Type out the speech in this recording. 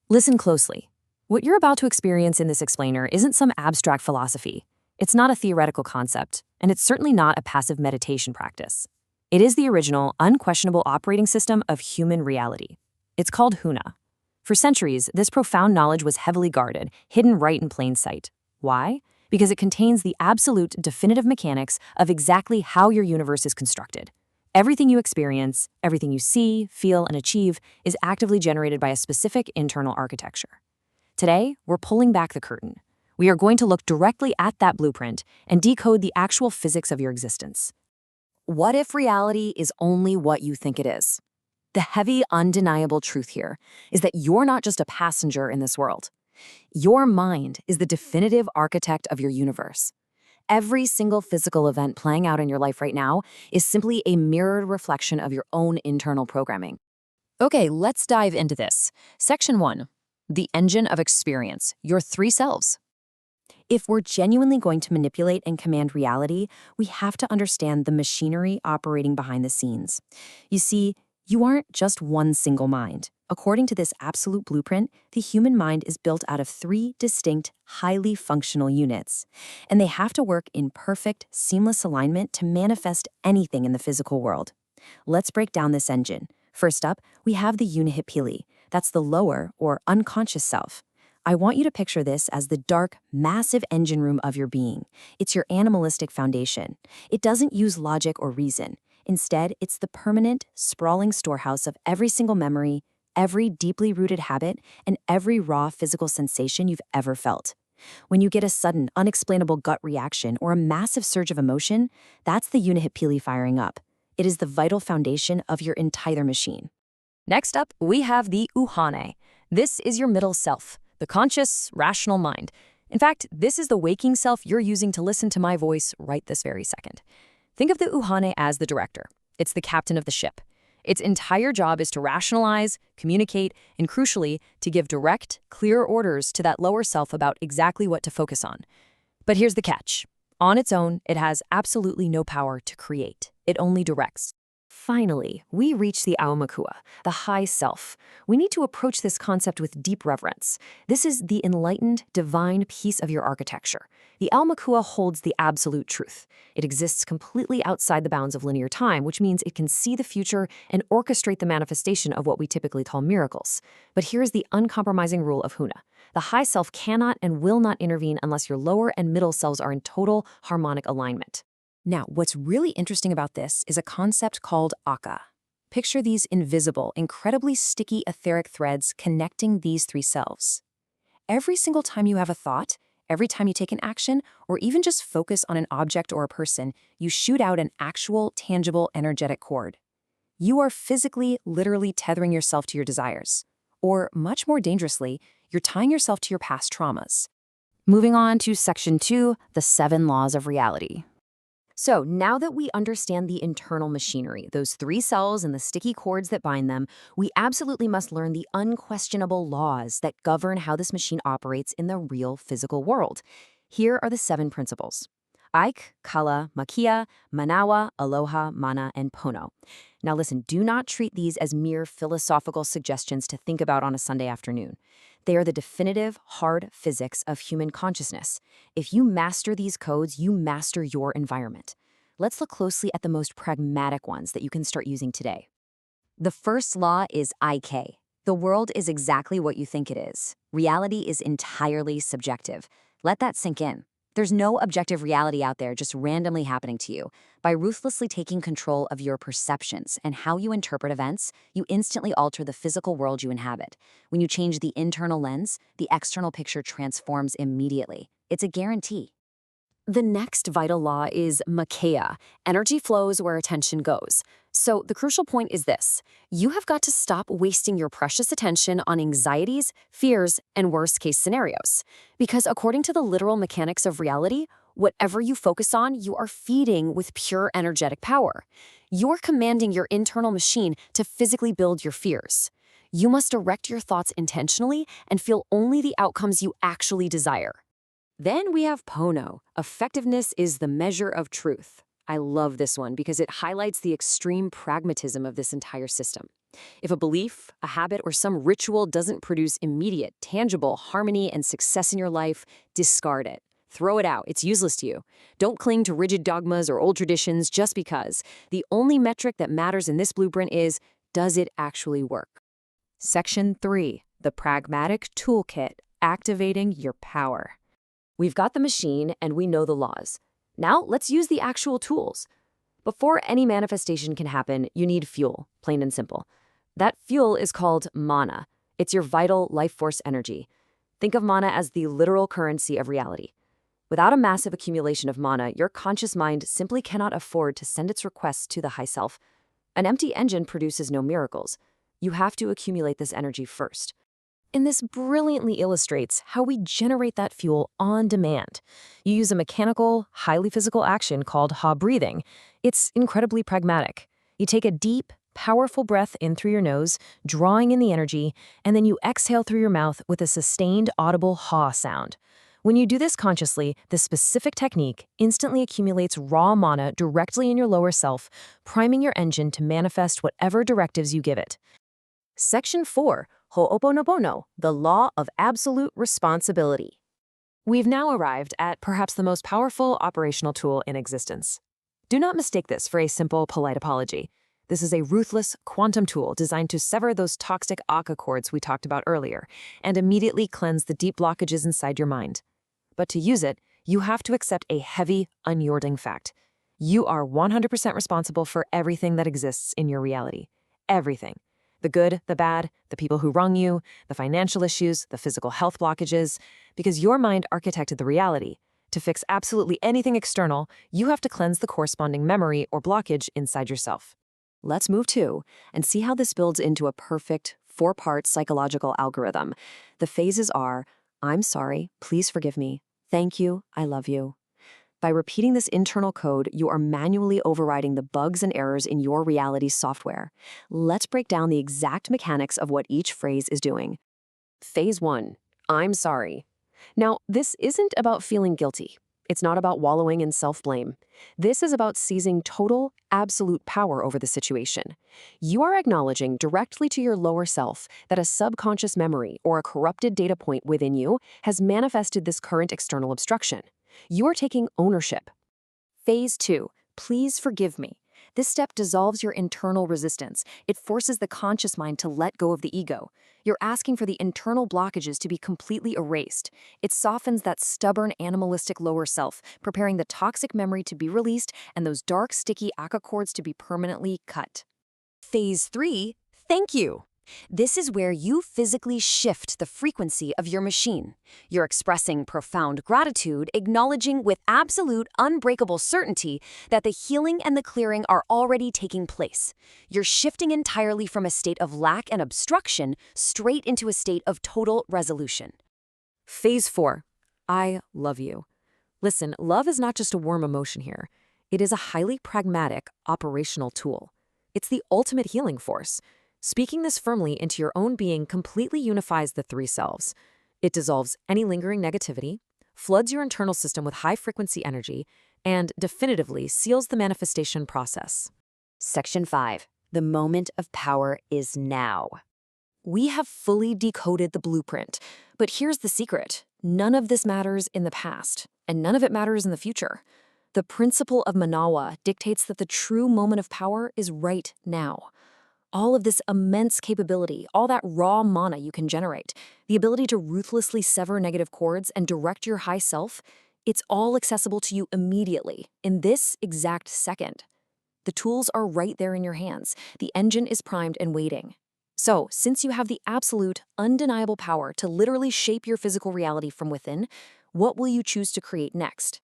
Listen closely. What you're about to experience in this explainer isn't some abstract philosophy. It's not a theoretical concept, and it's certainly not a passive meditation practice. It is the original, unquestionable operating system of human reality. It's called Huna. For centuries, this profound knowledge was heavily guarded, hidden right in plain sight. Why? Because it contains the absolute, definitive mechanics of exactly how your universe is constructed. Everything you experience, everything you see, feel, and achieve is actively generated by a specific internal architecture. Today, we're pulling back the curtain. We are going to look directly at that blueprint and decode the actual physics of your existence. What if reality is only what you think it is? The heavy, undeniable truth here is that you're not just a passenger in this world. Your mind is the definitive architect of your universe. Every single physical event playing out in your life right now is simply a mirrored reflection of your own internal programming. Okay, let's dive into this. Section 1. The engine of experience, your three selves. If we're genuinely going to manipulate and command reality, we have to understand the machinery operating behind the scenes. You see, you aren't just one single mind. According to this absolute blueprint, the human mind is built out of three distinct, highly functional units, and they have to work in perfect, seamless alignment to manifest anything in the physical world. Let's break down this engine. First up, we have the unihipili. That's the lower or unconscious self. I want you to picture this as the dark, massive engine room of your being. It's your animalistic foundation. It doesn't use logic or reason. Instead, it's the permanent, sprawling storehouse of every single memory, every deeply rooted habit, and every raw physical sensation you've ever felt. When you get a sudden, unexplainable gut reaction or a massive surge of emotion, that's the unihipili firing up. It is the vital foundation of your entire machine. Next up, we have the uhane. This is your middle self, the conscious, rational mind. In fact, this is the waking self you're using to listen to my voice right this very second. Think of the uhane as the director. It's the captain of the ship. Its entire job is to rationalize, communicate, and crucially, to give direct, clear orders to that lower self about exactly what to focus on. But here's the catch. On its own, it has absolutely no power to create. It only directs. Finally, we reach the aumakua, the high self. We need to approach this concept with deep reverence. This is the enlightened, divine piece of your architecture. The aumakua holds the absolute truth. It exists completely outside the bounds of linear time, which means it can see the future and orchestrate the manifestation of what we typically call miracles. But here's the uncompromising rule of Huna. The high self cannot and will not intervene unless your lower and middle selves are in total harmonic alignment. Now, what's really interesting about this is a concept called aka. Picture these invisible, incredibly sticky etheric threads connecting these three selves. Every single time you have a thought, every time you take an action, or even just focus on an object or a person, you shoot out an actual, tangible, energetic cord. You are physically, literally tethering yourself to your desires. Or, much more dangerously, you're tying yourself to your past traumas. Moving on to Section 2, the 7 laws of reality. So now that we understand the internal machinery, those three cells and the sticky cords that bind them, we absolutely must learn the unquestionable laws that govern how this machine operates in the real physical world. Here are the 7 principles. Ike, Kala, Makia, Manawa, Aloha, Mana, and Pono. Now listen, do not treat these as mere philosophical suggestions to think about on a Sunday afternoon. They are the definitive, hard physics of human consciousness. If you master these codes, you master your environment. Let's look closely at the most pragmatic ones that you can start using today. The first law is IK. The world is exactly what you think it is. Reality is entirely subjective. Let that sink in. There's no objective reality out there just randomly happening to you. By ruthlessly taking control of your perceptions and how you interpret events, you instantly alter the physical world you inhabit. When you change the internal lens, the external picture transforms immediately. It's a guarantee. The next vital law is Makea. Energy flows where attention goes. So the crucial point is this. You have got to stop wasting your precious attention on anxieties, fears, and worst-case scenarios. Because according to the literal mechanics of reality, whatever you focus on, you are feeding with pure energetic power. You're commanding your internal machine to physically build your fears. You must direct your thoughts intentionally and feel only the outcomes you actually desire. Then we have Pono. Effectiveness is the measure of truth. I love this one because it highlights the extreme pragmatism of this entire system. If a belief, a habit, or some ritual doesn't produce immediate, tangible harmony and success in your life, discard it. Throw it out. It's useless to you. Don't cling to rigid dogmas or old traditions just because. The only metric that matters in this blueprint is, does it actually work? Section 3, the pragmatic toolkit, activating your power. We've got the machine and we know the laws. Now let's use the actual tools. Before any manifestation can happen, you need fuel, plain and simple. That fuel is called mana. It's your vital life force energy. Think of mana as the literal currency of reality. Without a massive accumulation of mana, your conscious mind simply cannot afford to send its requests to the high self. An empty engine produces no miracles. You have to accumulate this energy first. And this brilliantly illustrates how we generate that fuel on demand. You use a mechanical, highly physical action called ha breathing. It's incredibly pragmatic. You take a deep, powerful breath in through your nose, drawing in the energy, and then you exhale through your mouth with a sustained, audible ha sound. When you do this consciously, this specific technique instantly accumulates raw mana directly in your lower self, priming your engine to manifest whatever directives you give it. Section 4, Ho'oponopono, the law of absolute responsibility. We've now arrived at perhaps the most powerful operational tool in existence. Do not mistake this for a simple, polite apology. This is a ruthless quantum tool designed to sever those toxic Aka cords we talked about earlier and immediately cleanse the deep blockages inside your mind. But to use it, you have to accept a heavy, unyielding fact. You are 100% responsible for everything that exists in your reality. Everything. The good, the bad, the people who wrong you, the financial issues, the physical health blockages, because your mind architected the reality. To fix absolutely anything external, you have to cleanse the corresponding memory or blockage inside yourself. Let's move to and see how this builds into a perfect 4-part psychological algorithm. The phases are, I'm sorry, please forgive me, thank you, I love you. By repeating this internal code, you are manually overriding the bugs and errors in your reality software. Let's break down the exact mechanics of what each phrase is doing. Phase 1, I'm sorry. Now, this isn't about feeling guilty. It's not about wallowing in self-blame. This is about seizing total, absolute power over the situation. You are acknowledging directly to your lower self that a subconscious memory or a corrupted data point within you has manifested this current external obstruction. You are taking ownership. Phase 2, please forgive me. This step dissolves your internal resistance. It forces the conscious mind to let go of the ego. You're asking for the internal blockages to be completely erased. It softens that stubborn, animalistic lower self, preparing the toxic memory to be released and those dark, sticky Aka cords to be permanently cut. Phase 3, thank you. This is where you physically shift the frequency of your machine. You're expressing profound gratitude, acknowledging with absolute, unbreakable certainty that the healing and the clearing are already taking place. You're shifting entirely from a state of lack and obstruction straight into a state of total resolution. Phase 4, I love you. Listen, love is not just a warm emotion here. It is a highly pragmatic, operational tool. It's the ultimate healing force. Speaking this firmly into your own being completely unifies the 3 selves. It dissolves any lingering negativity, floods your internal system with high-frequency energy, and definitively seals the manifestation process. Section 5. The moment of power is now. We have fully decoded the blueprint, but here's the secret. None of this matters in the past, and none of it matters in the future. The principle of Manawa dictates that the true moment of power is right now. All of this immense capability, all that raw mana you can generate, the ability to ruthlessly sever negative cords and direct your high self, it's all accessible to you immediately, in this exact second. The tools are right there in your hands. The engine is primed and waiting. So, since you have the absolute, undeniable power to literally shape your physical reality from within, what will you choose to create next?